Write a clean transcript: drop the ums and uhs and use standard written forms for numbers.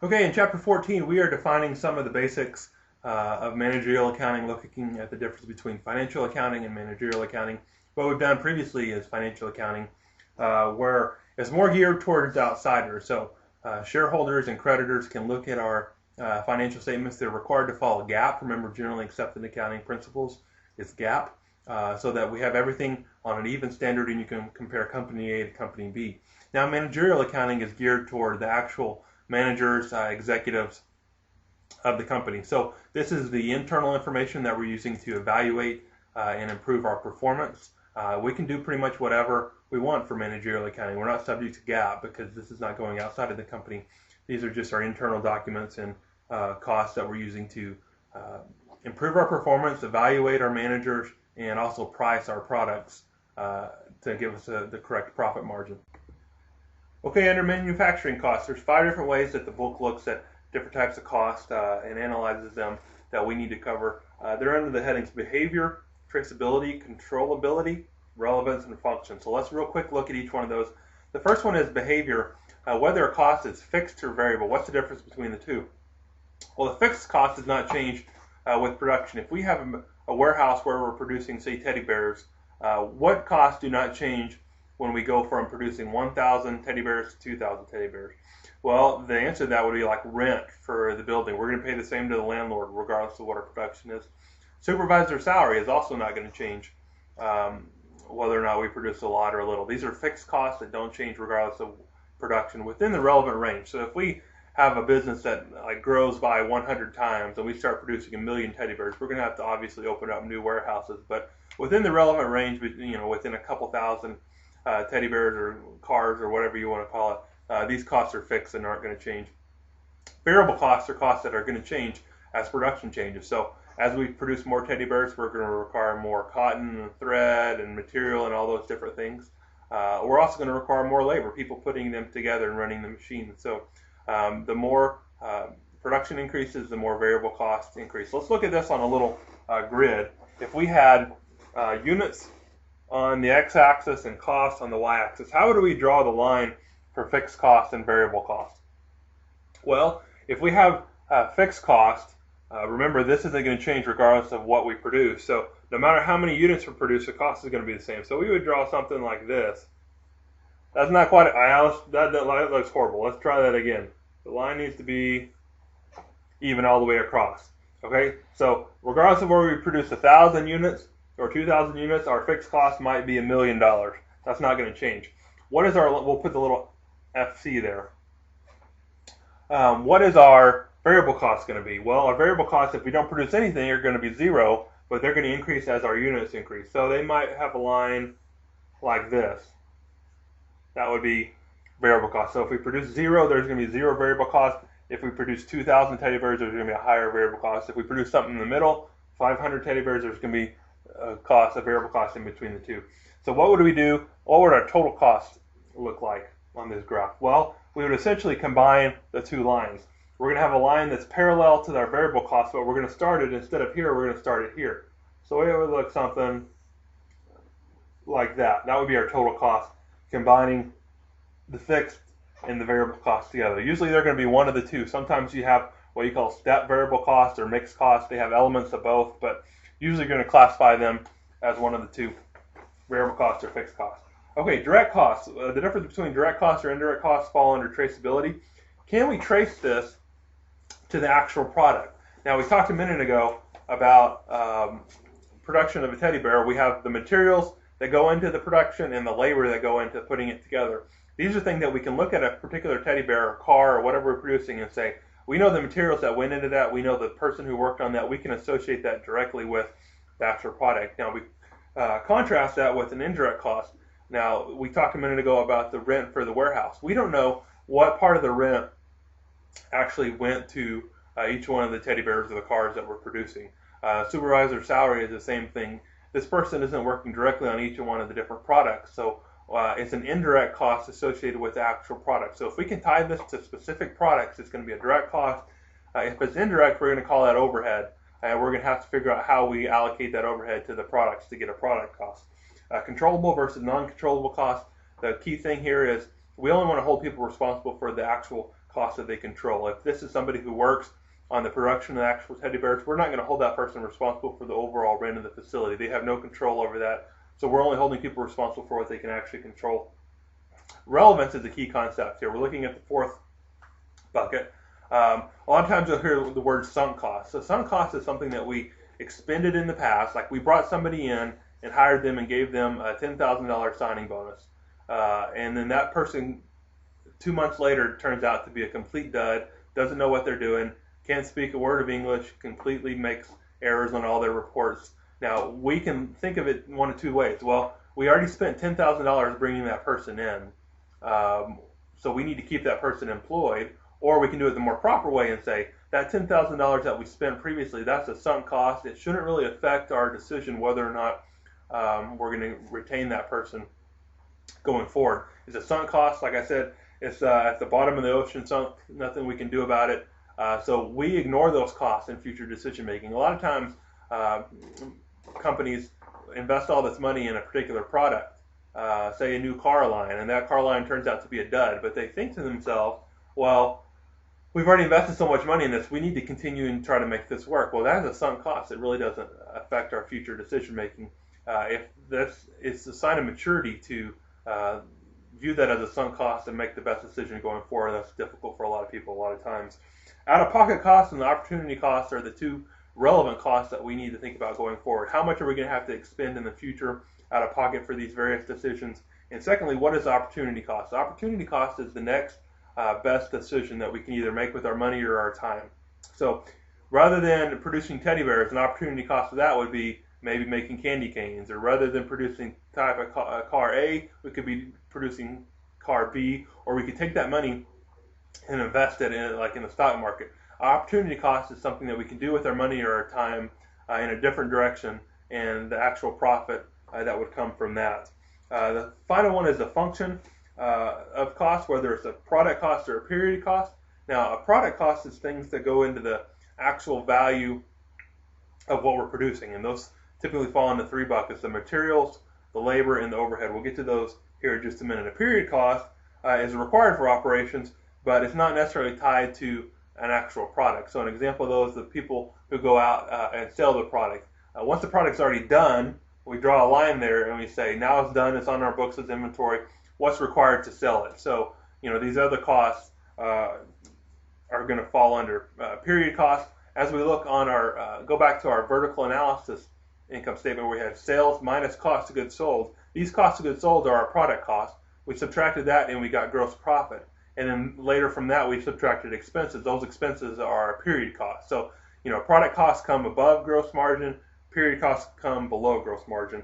Okay, in Chapter 14, we are defining some of the basics of managerial accounting, looking at the difference between financial accounting and managerial accounting. What we've done previously is financial accounting, where it's more geared towards outsiders. So shareholders and creditors can look at our financial statements. They're required to follow GAAP. Remember, generally accepted accounting principles is GAAP, so that we have everything on an even standard and you can compare company A to company B. Now, managerial accounting is geared toward the actual managers, executives of the company. So this is the internal information that we're using to evaluate and improve our performance. We can do pretty much whatever we want for managerial accounting. We're not subject to GAAP because this is not going outside of the company. These are just our internal documents and costs that we're using to improve our performance, evaluate our managers, and also price our products to give us the correct profit margin. Okay, under manufacturing costs, there's 5 different ways that the book looks at different types of cost and analyzes them that we need to cover. They're under the headings behavior, traceability, controllability, relevance, and function. So let's real quick look at each one of those. The first one is behavior. Whether a cost is fixed or variable. What's the difference between the two? Well, the fixed cost does not change with production. If we have a warehouse where we're producing, say, teddy bears, what costs do not change when we go from producing 1,000 teddy bears to 2,000 teddy bears? Well, the answer to that would be like rent for the building. We're going to pay the same to the landlord regardless of what our production is. Supervisor salary is also not going to change whether or not we produce a lot or a little. These are fixed costs that don't change regardless of production within the relevant range. So if we have a business that grows by 100 times and we start producing 1,000,000 teddy bears, we're going to have to obviously open up new warehouses. But within the relevant range, within a couple thousand teddy bears or cars or whatever you want to call it, these costs are fixed and aren't going to change. Variable costs are costs that are going to change as production changes. So as we produce more teddy bears, we're going to require more cotton and thread and material and all those different things. We're also going to require more labor, people putting them together and running the machine. So the more production increases, the more variable costs increase. Let's look at this on a little grid. If we had units on the x-axis and cost on the y-axis, how would we draw the line for fixed cost and variable cost? Well, if we have fixed cost, remember this isn't going to change regardless of what we produce. So no matter how many units we produce, the cost is going to be the same. So we would draw something like this. That's not quite, that looks horrible. Let's try that again. The line needs to be even all the way across. Okay, so regardless of where we produce 1,000 units or 2,000 units, our fixed cost might be $1,000,000. That's not going to change. What is our, we'll put the little FC there. What is our variable cost going to be? Well, our variable costs, if we don't produce anything, are going to be 0, but they're going to increase as our units increase. So they might have a line like this. That would be variable cost. So if we produce 0, there's going to be 0 variable cost. If we produce 2,000 teddy bears, there's going to be a higher variable cost. If we produce something in the middle, 500 teddy bears, there's going to be a variable cost in between the two. So what would we do? What would our total cost look like on this graph? Well, we would essentially combine the two lines. We're going to have a line that's parallel to our variable cost, but we're going to start it, instead of here, we're going to start it here. So it would look something like that. That would be our total cost, combining the fixed and the variable cost together. Usually they're going to be one of the two. Sometimes you have what you call step variable cost or mixed cost. They have elements of both, but usually you're going to classify them as one of the two, variable cost or fixed cost. Okay, direct costs. The difference between direct costs or indirect costs fall under traceability. Can we trace this to the actual product? Now, we talked a minute ago about production of a teddy bear. We have the materials that go into the production and the labor that go into putting it together. These are things that we can look at a particular teddy bear or car or whatever we're producing and say, we know the materials that went into that, we know the person who worked on that, we can associate that directly with the actual product. Now, we contrast that with an indirect cost. Now, we talked a minute ago about the rent for the warehouse. We don't know what part of the rent actually went to each one of the teddy bears or the cars that we're producing. Supervisor salary is the same thing. This person isn't working directly on each one of the different products, so it's an indirect cost associated with the actual product. So if we can tie this to specific products, it's going to be a direct cost. If it's indirect, we're going to call that overhead, and we're going to have to figure out how we allocate that overhead to the products to get a product cost. Controllable versus non-controllable costs. The key thing here is we only want to hold people responsible for the actual costs that they control. If this is somebody who works on the production of the actual teddy bears, we're not going to hold that person responsible for the overall rent of the facility. They have no control over that. So we're only holding people responsible for what they can actually control. Relevance is the key concept here. We're looking at the fourth bucket. A lot of times you'll hear the word sunk cost. So sunk cost is something that we expended in the past, like we brought somebody in and hired them and gave them a $10,000 signing bonus. And then that person 2 months later turns out to be a complete dud, doesn't know what they're doing, can't speak a word of English, completely makes errors on all their reports. Now, we can think of it in one of two ways. Well, we already spent $10,000 bringing that person in, so we need to keep that person employed, or we can do it the more proper way and say, that $10,000 that we spent previously, that's a sunk cost. It shouldn't really affect our decision whether or not we're going to retain that person going forward. It's a sunk cost. Like I said, it's at the bottom of the ocean, sunk, nothing we can do about it. So we ignore those costs in future decision making. A lot of times companies invest all this money in a particular product, say a new car line, and that car line turns out to be a dud, but they think to themselves, well, we've already invested so much money in this, we need to continue and try to make this work. Well, that is a sunk cost. It really doesn't affect our future decision making. If this is a sign of maturity to view that as a sunk cost and make the best decision going forward, that's difficult for a lot of people a lot of times. Out-of-pocket costs and the opportunity costs are the two relevant costs that we need to think about going forward. How much are we going to have to expend in the future out of pocket for these various decisions? And secondly, what is the opportunity cost? The opportunity cost is the next best decision that we can either make with our money or our time. So rather than producing teddy bears, an opportunity cost of that would be maybe making candy canes, or rather than producing type of car A, we could be producing car B, or we could take that money and invest it in, like in the stock market. Opportunity cost is something that we can do with our money or our time in a different direction, and the actual profit that would come from that. The final one is the function of cost, whether it's a product cost or a period cost. Now, a product cost is things that go into the actual value of what we're producing, and those typically fall into three buckets: the materials, the labor, and the overhead. We'll get to those here in just a minute. A period cost is required for operations, but it's not necessarily tied to an actual product. So an example of those are the people who go out and sell the product. Once the product's already done, we draw a line there and we say, now it's done, it's on our books as inventory, what's required to sell it? So, these other costs are going to fall under period costs. As we look on our, go back to our vertical analysis income statement where we had sales minus cost of goods sold. These costs of goods sold are our product costs. We subtracted that and we got gross profit. And then later from that, we subtracted expenses. Those expenses are our period costs. So, product costs come above gross margin, period costs come below gross margin.